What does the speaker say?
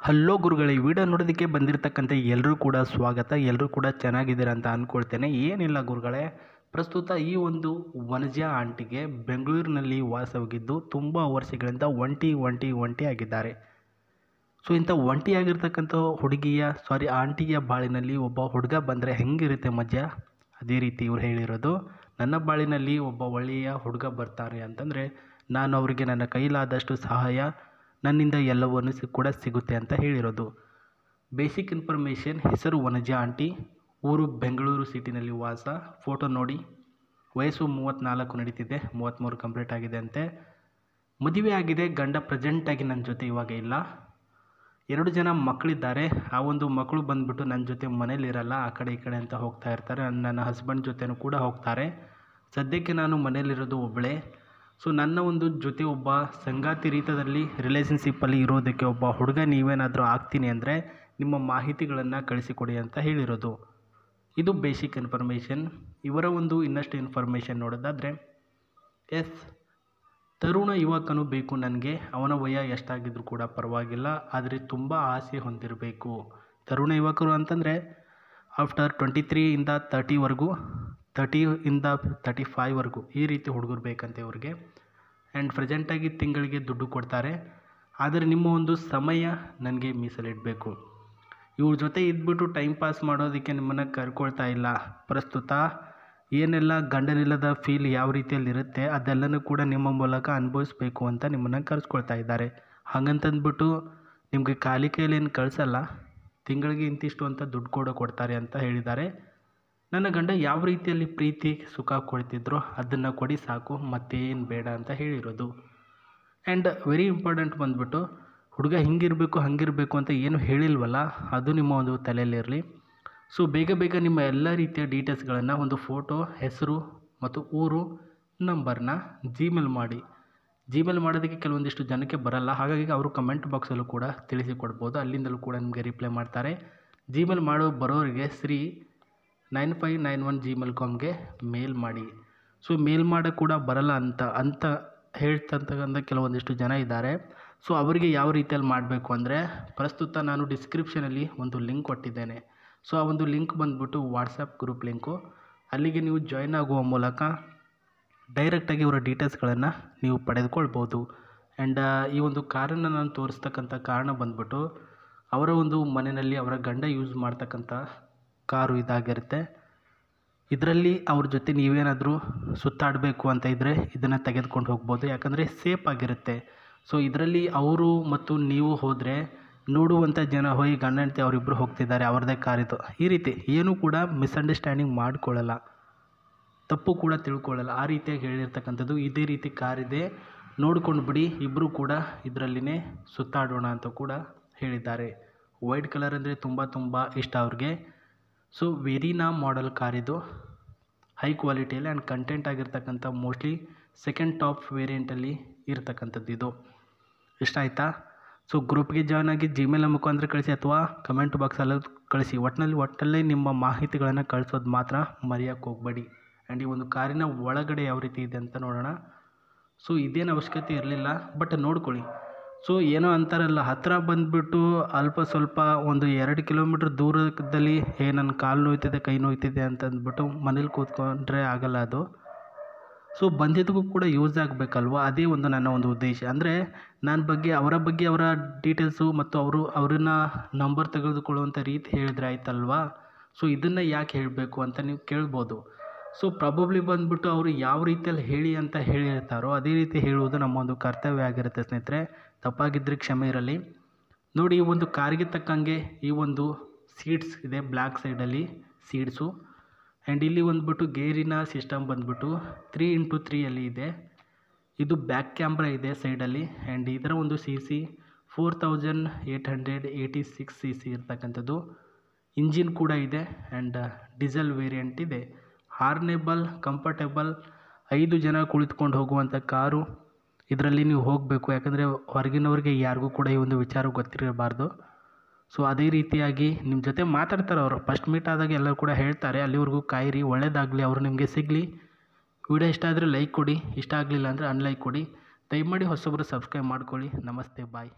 Hello ಗುರುಗಳೇ, ಈ video ನೋಡೋದಕ್ಕೆ ಬಂದಿರತಕ್ಕಂಥ ಎಲ್ಲರೂ ಕೂಡ ಸ್ವಾಗತ. ಎಲ್ಲರೂ ಕೂಡ ಚೆನ್ನಾಗಿದ್ದೀರಾ ಅಂತ ಅಂದ್ಕೊಳ್ತೇನೆ. ಏನಿಲ್ಲ ಗುರುಗಳೇ, ಪ್ರಸ್ತುತ ಈ ಒಂದು ವನಜಾ ಆಂಟಿಗೆ ಬೆಂಗಳೂರಿನಲ್ಲಿ ವಾಸವಾಗಿದ್ದು ತುಂಬ ವರ್ಷಗಳಿಂದ ಒಂಟಿ ಆಗಿದ್ದಾರೆ. ಸೊ ಇಂಥ ಒಂಟಿಯಾಗಿರ್ತಕ್ಕಂಥ ಆಂಟಿಯ ಬಾಳಿನಲ್ಲಿ ಒಬ್ಬ ಹುಡುಗ ಬಂದರೆ ಹೆಂಗಿರುತ್ತೆ ಮಜಾ, ಅದೇ ರೀತಿ ಇವ್ರು ಹೇಳಿರೋದು. ನನ್ನ ಬಾಳಿನಲ್ಲಿ ಒಬ್ಬ ಒಳ್ಳೆಯ ಹುಡುಗ ಬರ್ತಾರೆ ಅಂತಂದರೆ ನಾನು ಅವರಿಗೆ ನನ್ನ ಕೈಲಾದಷ್ಟು ಸಹಾಯ, ನನ್ನಿಂದ ಎಲ್ಲವನ್ನೂ ಕೂಡ ಸಿಗುತ್ತೆ ಅಂತ ಹೇಳಿರೋದು. ಬೇಸಿಕ್ ಇನ್ಫಾರ್ಮೇಷನ್: ಹೆಸರು ವನಜಾ ಆಂಟಿ, ಊರು ಬೆಂಗಳೂರು ಸಿಟಿನಲ್ಲಿ ವಾಸ. ಫೋಟೋ ನೋಡಿ. ವಯಸ್ಸು 34 ನಡೀತಿದೆ, 33 ಕಂಪ್ಲೀಟ್ ಆಗಿದೆ ಅಂತೆ. ಮದುವೆ ಆಗಿದೆ. ಗಂಡ ಪ್ರೆಸೆಂಟಾಗಿ ನನ್ನ ಜೊತೆ ಇವಾಗ ಇಲ್ಲ. 2 ಜನ ಮಕ್ಕಳಿದ್ದಾರೆ. ಆ ಒಂದು ಮಕ್ಕಳು ಬಂದುಬಿಟ್ಟು ನನ್ನ ಜೊತೆ ಮನೇಲಿರಲ್ಲ, ಆ ಕಡೆ ಈ ಕಡೆ ಅಂತ ಹೋಗ್ತಾ ಇರ್ತಾರೆ. ನನ್ನ ಹಸ್ಬೆಂಡ್ ಜೊತೆನೂ ಕೂಡ ಹೋಗ್ತಾರೆ. ಸದ್ಯಕ್ಕೆ ನಾನು ಮನೇಲಿರೋದು ಒಬ್ಬಳೇ. ಸೊ ನನ್ನ ಒಂದು ಜೊತೆ ಒಬ್ಬ ಸಂಗಾತಿ ರೀತಿಯಲ್ಲಿ ರಿಲೇಷನ್ಶಿಪ್ಪಲ್ಲಿ ಇರೋದಕ್ಕೆ ಒಬ್ಬ ಹುಡುಗ ನೀವೇನಾದರೂ ಆಗ್ತೀನಿ ಅಂದರೆ ನಿಮ್ಮ ಮಾಹಿತಿಗಳನ್ನು ಕಳಿಸಿಕೊಡಿ ಅಂತ ಹೇಳಿರೋದು. ಇದು ಬೇಸಿಕ್ ಇನ್ಫಾರ್ಮೇಷನ್. ಇವರ ಒಂದು ಇನ್ನಷ್ಟು ಇನ್ಫಾರ್ಮೇಷನ್ ನೋಡೋದಾದರೆ, ತರುಣ ಯುವಕನು ಬೇಕು ನನಗೆ. ಅವನ ವಯ ಎಷ್ಟಾಗಿದ್ರೂ ಕೂಡ ಪರವಾಗಿಲ್ಲ, ಆದರೆ ತುಂಬ ಆಸೆ ಹೊಂದಿರಬೇಕು. ತರುಣ ಯುವಕರು ಅಂತಂದರೆ ಆಫ್ಟರ್ 23 ಇಂದ 30ವರೆಗೂ, 30 ಇಂದ 35ವರೆಗೂ ಈ ರೀತಿ ಹುಡುಗರು ಬೇಕಂತೆ ಇವ್ರಿಗೆ. ಆ್ಯಂಡ್ ಪ್ರೆಸೆಂಟಾಗಿ ತಿಂಗಳಿಗೆ ದುಡ್ಡು ಕೊಡ್ತಾರೆ, ಆದರೆ ನಿಮ್ಮ ಒಂದು ಸಮಯ ನನಗೆ ಮೀಸಲಿಡಬೇಕು. ಇವ್ರ ಜೊತೆ ಇದ್ಬಿಟ್ಟು ಟೈಮ್ ಪಾಸ್ ಮಾಡೋದಕ್ಕೆ ನಿಮ್ಮನ್ನು ಕರ್ಕೊಳ್ತಾ ಇಲ್ಲ. ಪ್ರಸ್ತುತ ಏನೆಲ್ಲ ಗಂಡನಿಲ್ಲದ ಫೀಲ್ ಯಾವ ರೀತಿಯಲ್ಲಿ ಇರುತ್ತೆ ಅದೆಲ್ಲನೂ ಕೂಡ ನಿಮ್ಮ ಮೂಲಕ ಅನುಭವಿಸ್ಬೇಕು ಅಂತ ನಿಮ್ಮನ್ನು ಕರೆಸ್ಕೊಳ್ತಾ ಇದ್ದಾರೆ. ಹಾಗಂತಂದ್ಬಿಟ್ಟು ನಿಮಗೆ ಖಾಲಿ ಕೈಯಲ್ಲಿ ಏನು ಕಳಿಸಲ್ಲ, ತಿಂಗಳಿಗೆ ಇಂತಿಷ್ಟು ಅಂತ ದುಡ್ಡು ಕೊಡ್ತಾರೆ ಅಂತ ಹೇಳಿದ್ದಾರೆ. ನನ್ನ ಗಂಡ ಯಾವ ರೀತಿಯಲ್ಲಿ ಪ್ರೀತಿ ಸುಖ ಕೊಡ್ತಿದ್ರೋ ಅದನ್ನು ಕೊಡಿ ಸಾಕು, ಮತ್ತೇನು ಬೇಡ ಅಂತ ಹೇಳಿರೋದು. ಆ್ಯಂಡ್ ವೆರಿ ಇಂಪಾರ್ಟೆಂಟ್ ಬಂದುಬಿಟ್ಟು, ಹುಡುಗ ಹಂಗಿರಬೇಕು ಅಂತ ಏನು ಹೇಳಿಲ್ವಲ್ಲ, ಅದು ನಿಮ್ಮ ಒಂದು ತಲೆಯಲ್ಲಿರಲಿ. ಸೊ ಬೇಗ ನಿಮ್ಮ ಎಲ್ಲ ರೀತಿಯ ಡೀಟೇಲ್ಸ್ಗಳನ್ನು, ಒಂದು ಫೋಟೋ, ಹೆಸರು ಮತ್ತು ಊರು, ನಂಬರ್ನ ಜಿಮೇಲ್ ಮಾಡಿ. ಜಿಮೇಲ್ ಮಾಡೋದಕ್ಕೆ ಕೆಲವೊಂದಿಷ್ಟು ಜನಕ್ಕೆ ಬರಲ್ಲ, ಹಾಗಾಗಿ ಅವರು ಕಮೆಂಟ್ ಬಾಕ್ಸಲ್ಲೂ ಕೂಡ ತಿಳಿಸಿಕೊಡ್ಬೋದು, ಅಲ್ಲಿಂದಲೂ ಕೂಡ ನಿಮಗೆ ರಿಪ್ಲೈ ಮಾಡ್ತಾರೆ. ಜಿಮೇಲ್ ಬರೋರಿಗೆ 9591 gmail.comಗೆ ಮೇಲ್ ಮಾಡಿ. ಸೊ ಮೇಲ್ ಮಾಡೋಕ್ಕೆ ಕೂಡ ಬರಲ್ಲ ಅಂತ ಹೇಳ್ತಕ್ಕಂಥ ಕೆಲವೊಂದಿಷ್ಟು ಜನ ಇದ್ದಾರೆ. ಸೊ ಅವರಿಗೆ ಯಾವ ರೀತಿಯಲ್ಲಿ ಮಾಡಬೇಕು ಅಂದರೆ, ಪ್ರಸ್ತುತ ನಾನು ಡಿಸ್ಕ್ರಿಪ್ಷನಲ್ಲಿ ಒಂದು ಲಿಂಕ್ ಕೊಟ್ಟಿದ್ದೇನೆ. ಸೊ ಆ ಒಂದು ಲಿಂಕ್ ಬಂದುಬಿಟ್ಟು ವಾಟ್ಸಪ್ ಗ್ರೂಪ್ ಲಿಂಕು. ಅಲ್ಲಿಗೆ ನೀವು ಜಾಯ್ನ್ ಆಗುವ ಮೂಲಕ ಡೈರೆಕ್ಟಾಗಿ ಇವರ ಡೀಟೇಲ್ಸ್ಗಳನ್ನು ನೀವು ಪಡೆದುಕೊಳ್ಬೋದು. ಆ್ಯಂಡ್ ಈ ಒಂದು ಕಾರನ್ನು ನಾನು ತೋರಿಸ್ತಕ್ಕಂಥ ಕಾರಣ ಬಂದುಬಿಟ್ಟು, ಅವರ ಒಂದು ಮನೆಯಲ್ಲಿ ಅವರ ಗಂಡ ಯೂಸ್ ಮಾಡ್ತಕ್ಕಂಥ ಕಾರು ಇದಾಗಿರುತ್ತೆ. ಇದರಲ್ಲಿ ಅವ್ರ ಜೊತೆ ನೀವೇನಾದರೂ ಸುತ್ತಾಡಬೇಕು ಅಂತ ಇದ್ದರೆ ಇದನ್ನು ತೆಗೆದುಕೊಂಡು ಹೋಗ್ಬೋದು, ಯಾಕಂದರೆ ಸೇಫ್ ಆಗಿರುತ್ತೆ. ಸೊ ಇದರಲ್ಲಿ ಅವರು ಮತ್ತು ನೀವು ಹೋದರೆ ನೋಡುವಂಥ ಜನ ಗಂಡ ಹೆಂಡತಿ ಅವರಿಬ್ಬರು ಹೋಗ್ತಿದ್ದಾರೆ, ಅವ್ರದ್ದೇ ಕಾರಿದು, ಈ ರೀತಿ ಏನೂ ಕೂಡ ಮಿಸ್ಅಂಡರ್ಸ್ಟ್ಯಾಂಡಿಂಗ್ ಮಾಡಿಕೊಳ್ಳಲ್ಲ, ತಪ್ಪು ಕೂಡ ತಿಳ್ಕೊಳ್ಳಲ್ಲ. ಆ ರೀತಿಯಾಗಿ ಹೇಳಿರ್ತಕ್ಕಂಥದ್ದು. ಇದೇ ರೀತಿ ಕಾರಿದೆ, ನೋಡ್ಕೊಂಡು ಬಿಡಿ, ಇಬ್ಬರು ಕೂಡ ಇದರಲ್ಲಿನೇ ಸುತ್ತಾಡೋಣ ಅಂತ ಕೂಡ ಹೇಳಿದ್ದಾರೆ. ವೈಟ್ ಕಲರ್ ಅಂದರೆ ತುಂಬ ಇಷ್ಟ ಅವ್ರಿಗೆ. ಸೊ ವೆರಿನಾ ಮಾಡೆಲ್ ಕಾರಿದು, ಹೈ ಕ್ವಾಲಿಟಿಯಲ್ಲಿ ಆ್ಯಂಡ್ ಕಂಟೆಂಟ್ ಆಗಿರ್ತಕ್ಕಂಥ ಮೋಸ್ಟ್ಲಿ ಸೆಕೆಂಡ್ ಟಾಪ್ ವೇರಿಯಂಟಲ್ಲಿ ಇರ್ತಕ್ಕಂಥದ್ದು ಇದು. ಇಷ್ಟ ಆಯಿತಾ? ಸೊ ಗ್ರೂಪ್ಗೆ ಜಾಯ್ನ್ ಆಗಿ ಜಿಮೇಲ್ ಮುಖಾಂತರ ಕಳಿಸಿ ಅಥವಾ ಕಮೆಂಟ್ ಬಾಕ್ಸಲ್ಲಿ ಕಳಿಸಿ. ಒಟ್ಟಲ್ಲಿ ನಿಮ್ಮ ಮಾಹಿತಿಗಳನ್ನು ಕಳಿಸೋದು ಮಾತ್ರ ಮರೆಯೋಕ್ಕೆ ಹೋಗಬೇಡಿ. ಆ್ಯಂಡ್ ಈ ಒಂದು ಕಾರಿನ ಒಳಗಡೆ ಯಾವ ರೀತಿ ಇದೆ ಅಂತ ನೋಡೋಣ. ಸೊ ಇದೇನು ಅವಶ್ಯಕತೆ ಇರಲಿಲ್ಲ, ಬಟ್ ನೋಡ್ಕೊಳ್ಳಿ. ಸೊ ಏನೋ ಅಂತಾರಲ್ಲ, ಹತ್ತಿರ ಬಂದುಬಿಟ್ಟು ಅಲ್ಪ ಸ್ವಲ್ಪ ಒಂದು 2 ಕಿಲೋಮೀಟ್ರ್ ದೂರದಲ್ಲಿ ನನ್ನ ಕಾಲು ನೋಯ್ತಿದೆ, ಕೈ ನೋಯ್ತಿದೆ ಅಂತಂದ್ಬಿಟ್ಟು ಮನೇಲಿ ಕೂತ್ಕೊಂಡ್ರೆ ಆಗಲ್ಲ ಅದು. ಸೊ ಬಂದಿದ್ದಕ್ಕೂ ಕೂಡ ಯೂಸ್ ಆಗಬೇಕಲ್ವ, ಅದೇ ಒಂದು ನನ್ನ ಒಂದು ಉದ್ದೇಶ. ಅಂದರೆ ಅವರ ಬಗ್ಗೆ ಅವರ ಡೀಟೇಲ್ಸು ಮತ್ತು ಅವ್ರನ್ನ ನಂಬರ್ ತೆಗೆದುಕೊಳ್ಳುವಂಥ ರೀತಿ ಹೇಳಿದ್ರೆ ಆಯ್ತಲ್ವಾ. ಸೊ ಇದನ್ನು ಯಾಕೆ ಹೇಳಬೇಕು ಅಂತ ನೀವು ಕೇಳ್ಬೋದು. ಸೊ ಪ್ರಾಬಬ್ಲಿ ಬಂದುಬಿಟ್ಟು ಅವರು ಯಾವ ರೀತಿಯಲ್ಲಿ ಹೇಳಿ ಅಂತ ಹೇಳಿರ್ತಾರೋ ಅದೇ ರೀತಿ ಹೇಳುವುದು ನಮ್ಮ ಒಂದು ಕರ್ತವ್ಯ ಆಗಿರುತ್ತೆ ಸ್ನೇಹಿತರೆ. ತಪ್ಪಾಗಿದ್ದರೆ ಕ್ಷಮೆ ಇರಲಿ. ನೋಡಿ, ಈ ಒಂದು ಕಾರಿಗೆ ತಕ್ಕಂಗೆ ಈ ಒಂದು ಸೀಟ್ಸ್ ಇದೆ, ಬ್ಲ್ಯಾಕ್ ಸೈಡಲ್ಲಿ ಸೀಟ್ಸು. ಆ್ಯಂಡ್ ಇಲ್ಲಿ ಬಂದುಬಿಟ್ಟು ಗೇರಿನ ಸಿಸ್ಟಮ್ ಬಂದುಬಿಟ್ಟು 3x3 ಇದೆ. ಇದು ಬ್ಯಾಕ್ ಕ್ಯಾಮ್ರಾ ಇದೆ ಸೈಡಲ್ಲಿ. ಆ್ಯಂಡ್ ಇದರ ಒಂದು CC 4886 CC ಇರ್ತಕ್ಕಂಥದ್ದು. ಇಂಜಿನ್ ಕೂಡ ಇದೆ ಆ್ಯಂಡ್ ಡೀಸೆಲ್ ವೇರಿಯಂಟ್ ಇದೆ. ಹಾರ್ನೇಬಲ್, ಕಂಫರ್ಟೇಬಲ್, 5 ಜನ ಕುಳಿತುಕೊಂಡು ಹೋಗುವಂಥ ಕಾರು. ಇದರಲ್ಲಿ ನೀವು ಹೋಗಬೇಕು, ಯಾಕಂದರೆ ಹೊರಗಿನವ್ರಿಗೆ ಯಾರಿಗೂ ಕೂಡ ಈ ಒಂದು ವಿಚಾರ ಗೊತ್ತಿರಬಾರ್ದು. ಸೊ ಅದೇ ರೀತಿಯಾಗಿ ನಿಮ್ಮ ಜೊತೆ ಮಾತಾಡ್ತಾರೆ ಅವರು. ಫಸ್ಟ್ ಮೀಟ್ ಆದಾಗ ಎಲ್ಲರೂ ಕೂಡ ಹೇಳ್ತಾರೆ, ಅಲ್ಲಿವರೆಗೂ ಕಾಯಿರಿ, ಒಳ್ಳೆಯದಾಗಲಿ, ಅವರು ನಿಮಗೆ ಸಿಗಲಿ. ವಿಡಿಯೋ ಇಷ್ಟ ಆದರೆ ಲೈಕ್ ಕೊಡಿ, ಇಷ್ಟ ಆಗಲಿಲ್ಲ ಅಂದರೆ ಅನ್ಲೈಕ್ ಕೊಡಿ. ದಯಮಾಡಿ ಹೊಸಬರು ಸಬ್ಸ್ಕ್ರೈಬ್ ಮಾಡ್ಕೊಳ್ಳಿ. ನಮಸ್ತೆ, ಬಾಯ್.